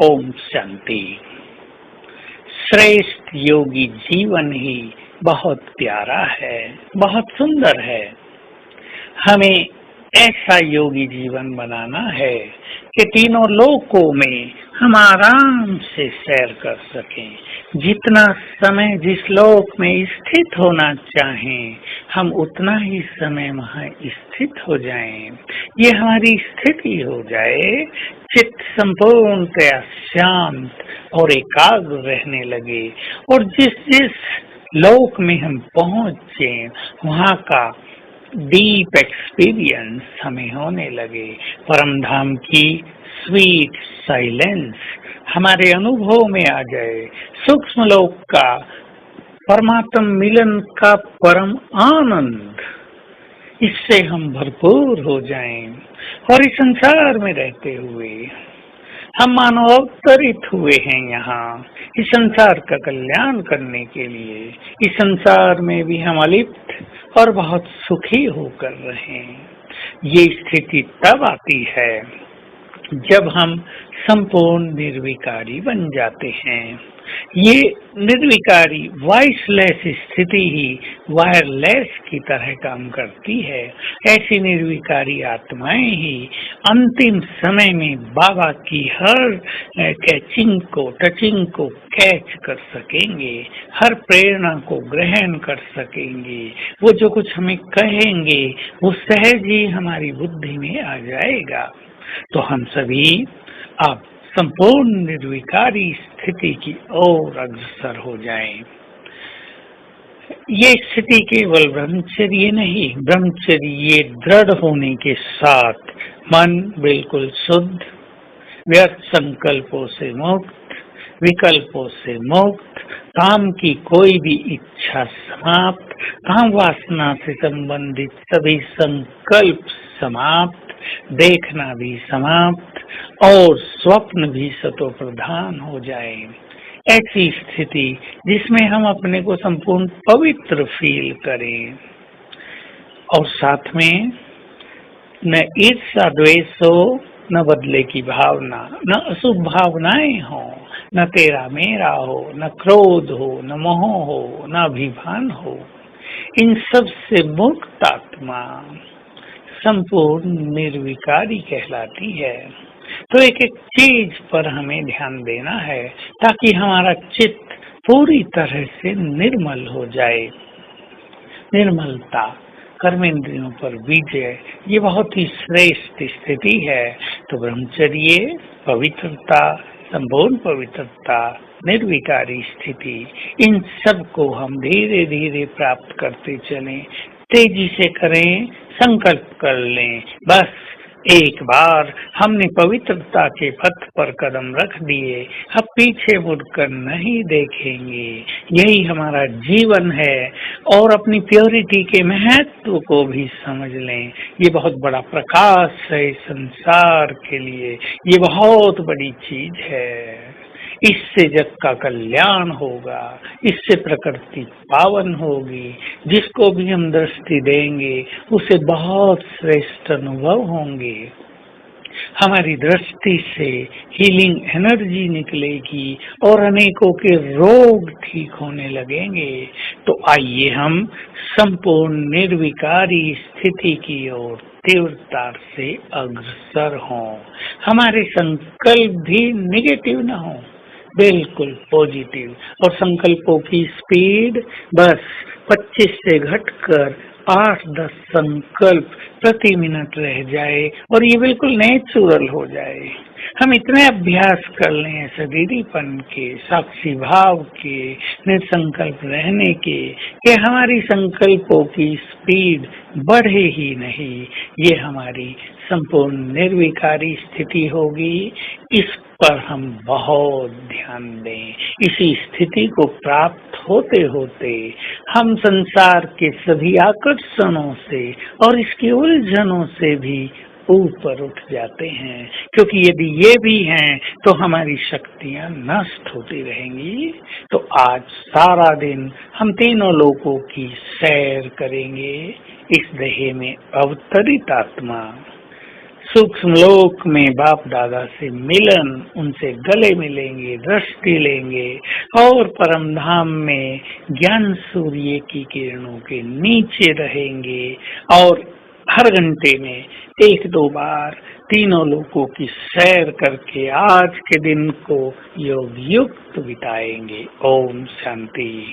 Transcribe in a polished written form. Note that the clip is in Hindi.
ओम शांति। श्रेष्ठ योगी जीवन ही बहुत प्यारा है, बहुत सुंदर है। हमें ऐसा योगी जीवन बनाना है कि तीनों लोकों में हम आराम से सैर कर सकें। जितना समय जिस लोक में स्थित होना चाहें, हम उतना ही समय वहाँ स्थित हो जाएं। ये हमारी स्थिति हो जाए, चित्त संपूर्णतया शांत और एकाग्र रहने लगे और जिस जिस लोक में हम पहुँचे वहाँ का डीप एक्सपीरियंस हमें होने लगे। परम धाम की स्वीट साइलेंस हमारे अनुभव में आ जाए। सूक्ष्म लोक का परमात्म मिलन का परम आनंद, इससे हम भरपूर हो जाएं और इस संसार में रहते हुए हम मानव अवतरित हुए हैं यहाँ इस संसार का कल्याण करने के लिए। इस संसार में भी हम अलिप्त और बहुत सुखी होकर रहें। ये स्थिति तब आती है जब हम संपूर्ण निर्विकारी बन जाते हैं। ये निर्विकारी वॉइसलेस स्थिति ही वायरलेस की तरह काम करती है। ऐसी निर्विकारी आत्माएं ही अंतिम समय में बाबा की हर कैचिंग को, टचिंग को कैच कर सकेंगे, हर प्रेरणा को ग्रहण कर सकेंगे। वो जो कुछ हमें कहेंगे वो सहज ही हमारी बुद्धि में आ जाएगा। तो हम सभी अब संपूर्ण निर्विकारी स्थिति की ओर अग्रसर हो जाएं। ये स्थिति केवल ब्रह्मचर्य नहीं, ब्रह्मचर्य दृढ़ होने के साथ मन बिल्कुल शुद्ध, व्यर्थ संकल्पों से मुक्त, विकल्पों से मुक्त, काम की कोई भी इच्छा समाप्त, काम वासना से संबंधित सभी संकल्प समाप्त, देखना भी समाप्त और स्वप्न भी सतो प्रधान हो जाए। ऐसी स्थिति जिसमें हम अपने को संपूर्ण पवित्र फील करें और साथ में न ईर्ष्या द्वेष हो, न बदले की भावना, न अशुभ भावनाएं हो, न तेरा मेरा हो, न क्रोध हो, न मोह हो, न अभिमान हो। इन सब से मुक्त आत्मा संपूर्ण निर्विकारी कहलाती है। तो एक एक चीज पर हमें ध्यान देना है ताकि हमारा चित्त पूरी तरह से निर्मल हो जाए। निर्मलता, कर्मेंद्रियों पर विजय, ये बहुत ही श्रेष्ठ स्थिति है। तो ब्रह्मचर्य, पवित्रता, संपूर्ण पवित्रता, निर्विकारी स्थिति, इन सब को हम धीरे धीरे प्राप्त करते चलें। तेजी से करें, संकल्प कर लें। बस एक बार हमने पवित्रता के पथ पर कदम रख दिए, अब पीछे मुड़कर नहीं देखेंगे। यही हमारा जीवन है और अपनी प्योरिटी के महत्व को भी समझ लें। ये बहुत बड़ा प्रकाश है संसार के लिए, ये बहुत बड़ी चीज है। इससे जग का कल्याण होगा, इससे प्रकृति पावन होगी। जिसको भी हम दृष्टि देंगे उसे बहुत श्रेष्ठ अनुभव होंगे। हमारी दृष्टि से हीलिंग एनर्जी निकलेगी और अनेकों के रोग ठीक होने लगेंगे। तो आइए हम संपूर्ण निर्विकारी स्थिति की ओर तीव्रता से अग्रसर हों। हमारे संकल्प भी निगेटिव न हो, बिल्कुल पॉजिटिव। और संकल्पों की स्पीड बस 25 से घटकर 8-10 संकल्प प्रति मिनट रह जाए और ये बिल्कुल नेचुरल हो जाए। हम इतने अभ्यास कर लें शरीरीपन के, साक्षी भाव के, निसंकल्प रहने के कि हमारी संकल्पों की स्पीड बढ़े ही नहीं। ये हमारी संपूर्ण निर्विकारी स्थिति होगी। इस पर हम बहुत ध्यान दें। इसी स्थिति को प्राप्त होते होते हम संसार के सभी आकर्षणों से और इसकी उलझनों से भी ऊपर उठ जाते हैं। क्योंकि यदि ये भी हैं तो हमारी शक्तियां नष्ट होती रहेंगी। तो आज सारा दिन हम तीनों लोकों की सैर करेंगे। इस देह में अवतरित आत्मा सूक्ष्म लोक में बाप दादा से मिलन, उनसे गले मिलेंगे, दृष्टि लेंगे और परम धाम में ज्ञान सूर्य की किरणों के नीचे रहेंगे और हर घंटे में 1-2 बार तीनों लोकों की सैर करके आज के दिन को योग युक्त बिताएंगे। ओम शांति।